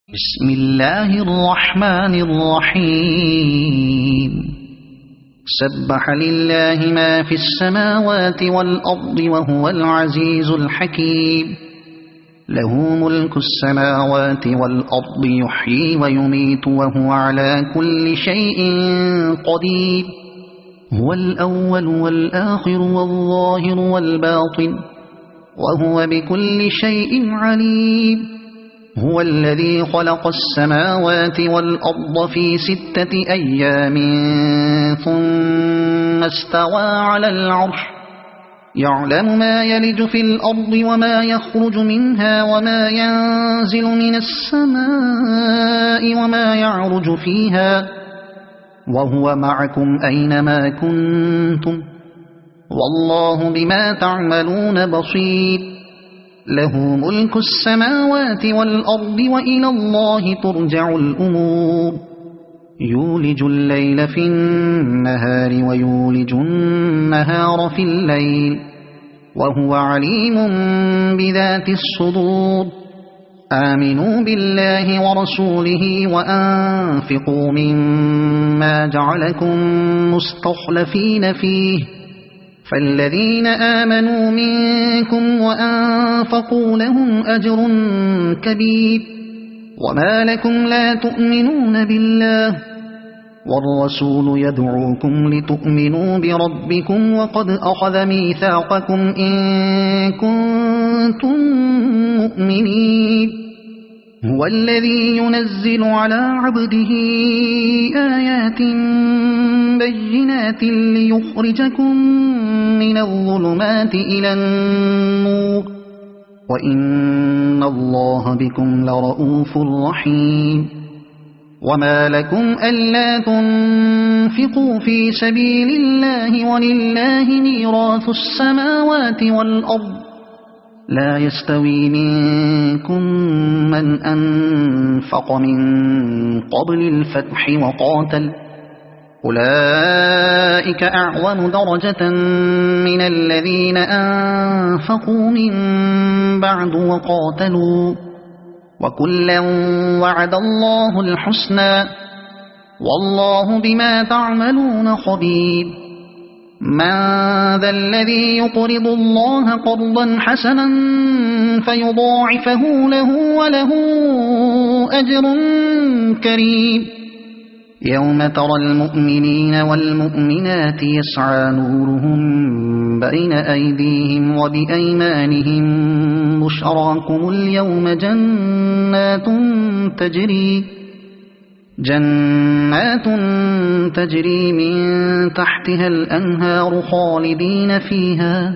بسم الله الرحمن الرحيم سبح لله ما في السماوات والأرض وهو العزيز الحكيم له ملك السماوات والأرض يحيي ويميت وهو على كل شيء قدير هو الأول والآخر والظاهر والباطن وهو بكل شيء عليم هو الذي خلق السماوات والأرض في 6 أيام ثم استوى على العرش يعلم ما يلج في الأرض وما يخرج منها وما ينزل من السماء وما يعرج فيها وهو معكم أينما كنتم والله بما تعملون بصير له ملك السماوات والأرض وإلى الله ترجع الأمور يولج الليل في النهار ويولج النهار في الليل وهو عليم بذات الصدور آمنوا بالله ورسوله وأنفقوا مما جعلكم مستخلفين فيه فالذين آمنوا منكم وأنفقوا لهم أجر كبير وما لكم لا تؤمنون بالله والرسول يدعوكم لتؤمنوا بربكم وقد أخذ ميثاقكم إن كنتم مؤمنين هو الذي ينزل على عبده آيات بينات ليخرجكم من الظلمات إلى النور وإن الله بكم لرؤوف رحيم وما لكم ألا تنفقوا في سبيل الله ولله ميراث السماوات والأرض لا يستوي منكم من أنفق من قبل الفتح وقاتل أولئك أعظم درجة من الذين أنفقوا من بعد وقاتلوا وكلا وعد الله الحسنى والله بما تعملون خبير من ذا الذي يقرض الله قرضا حسنا فيضاعفه له وله أجر كريم يوم ترى المؤمنين والمؤمنات يسعى نورهم بين أيديهم وبأيمانهم بشراكم اليوم جنات تجري من تحتها الأنهار خالدين فيها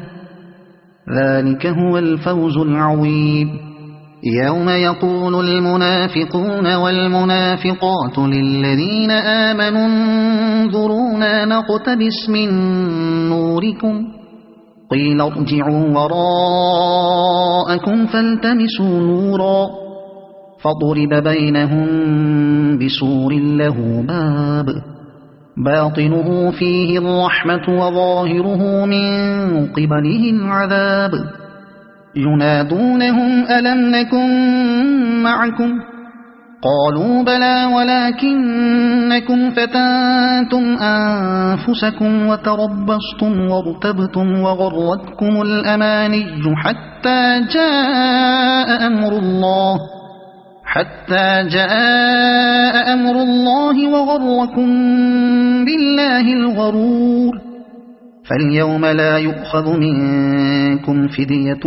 ذلك هو الفوز العظيم يوم يقول المنافقون والمنافقات للذين آمنوا انظرونا نقتبس من نوركم قيل ارجعوا وراءكم فالتمسوا نورا فضرب بينهم بسور له باب باطنه فيه الرحمة وظاهره من قبله العذاب ينادونهم ألم نكن معكم قالوا بلى ولكنكم فتنتم أنفسكم وتربصتم وارتبتم وغرتكم الأماني حتى جاء أمر الله وغركم بالله الغرور فاليوم لا يؤخذ منكم فدية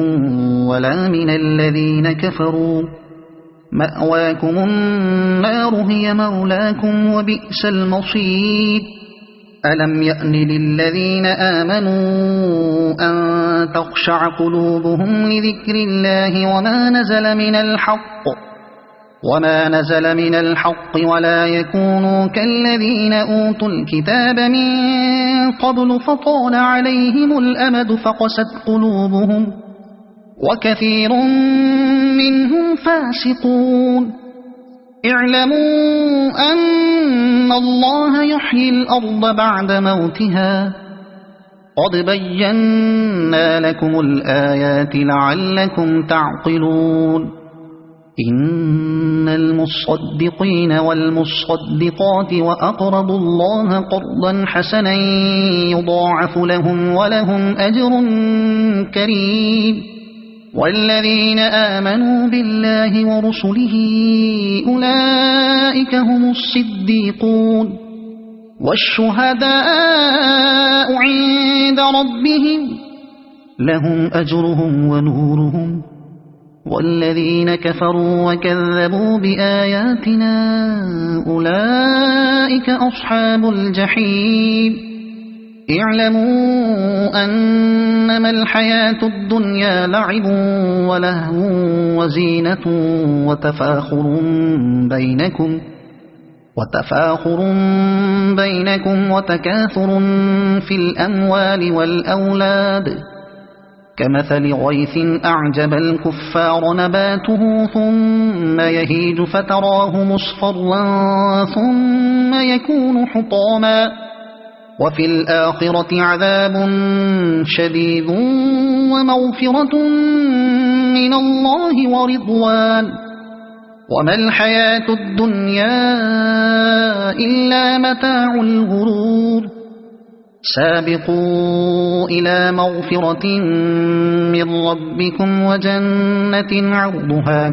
ولا من الذين كفروا مأواكم النار هي مولاكم وبئس المصير ألم يأن للذين آمنوا أن تخشع قلوبهم لذكر الله وما نزل من الحق ولا يكونوا كالذين أوتوا الكتاب من قبل فطال عليهم الأمد فقست قلوبهم وكثير منهم فاسقون اعلموا أن الله يحيي الأرض بعد موتها قد بينا لكم الآيات لعلكم تعقلون إن المصدقين والمصدقات وأقرضوا الله قرضا حسنا يضاعف لهم ولهم أجر كريم والذين آمنوا بالله ورسله أولئك هم الصديقون والشهداء عند ربهم لهم أجرهم ونورهم والذين كفروا وكذبوا بآياتنا أولئك أصحاب الجحيم اعلموا أنما الحياة الدنيا لعب ولهو وزينة وتفاخر بينكم وتكاثر في الأموال والأولاد كمثل غيث أعجب الكفار نباته ثم يهيج فتراه مصفرا ثم يكون حطاما وفي الآخرة عذاب شديد ومغفرة من الله ورضوان وما الحياة الدنيا إلا متاع الغرور سابقوا إلى مغفرة من ربكم وجنة عرضها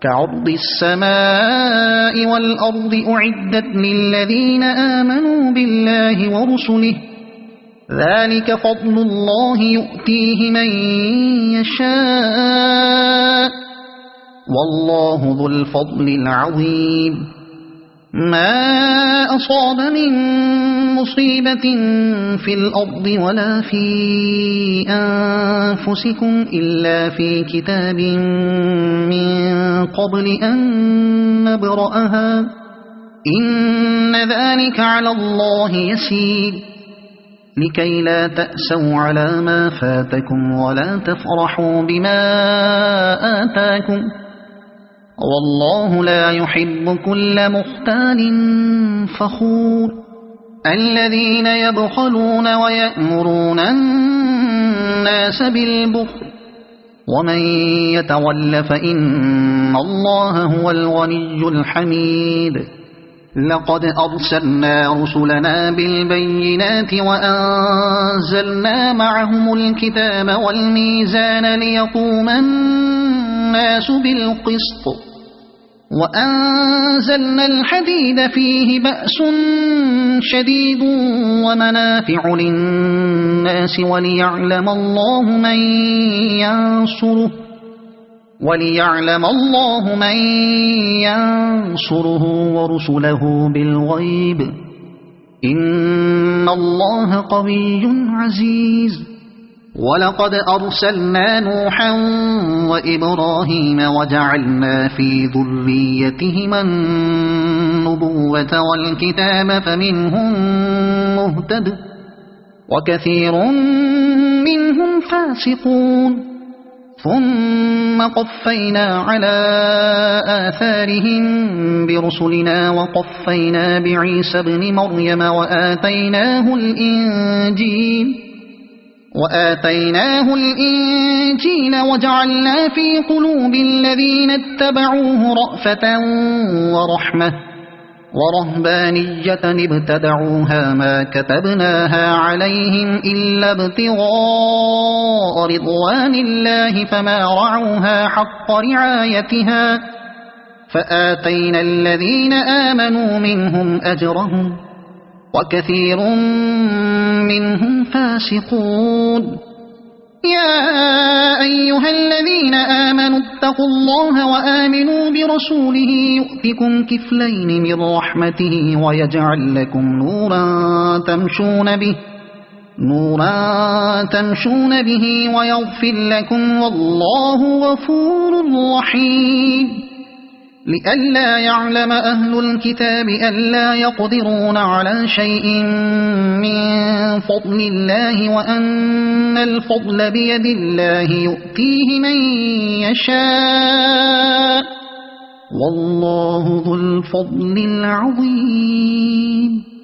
كعرض السماء والأرض أعدت للذين آمنوا بالله ورسله ذلك فضل الله يؤتيه من يشاء والله ذو الفضل العظيم ما أصاب من مصيبة في الأرض ولا في أنفسكم إلا في كتاب من قبل أن نبرأها إن ذلك على الله يسير لكي لا تأسوا على ما فاتكم ولا تفرحوا بما آتاكم والله لا يحب كل مختال فخور الذين يبخلون ويأمرون الناس بالبخل ومن يتول فإن الله هو الغني الحميد لقد أرسلنا رسلنا بالبينات وأنزلنا معهم الكتاب والميزان ليقوم الناس بالقسط وأنزلنا الحديد فيه بأس شديد ومنافع للناس وليعلم الله من ينصره ورسله بالغيب إن الله قوي عزيز ولقد أرسلنا نوحا وإبراهيم وجعلنا في ذريتهما النبوة والكتاب فمنهم مهتد وكثير منهم فاسقون ثم قفينا على آثارهم برسلنا وقفينا بعيسى ابن مريم وآتيناه الإنجيل وجعلنا في قلوب الذين اتبعوه رأفة ورحمة ورهبانية ابتدعوها ما كتبناها عليهم إلا ابتغاء رضوان الله فما رعوها حق رعايتها فآتينا الذين آمنوا منهم أجرهم وكثير منهم فاسقون يا أيها الذين آمنوا اتقوا الله وآمنوا برسوله يؤتكم كفلين من رحمته ويجعل لكم نورا تمشون به ويغفر لكم والله غفور رحيم لئلا يعلم أهل الكتاب ألا يقدرون على شيء من فضل الله وأن الفضل بيد الله يؤتيه من يشاء والله ذو الفضل العظيم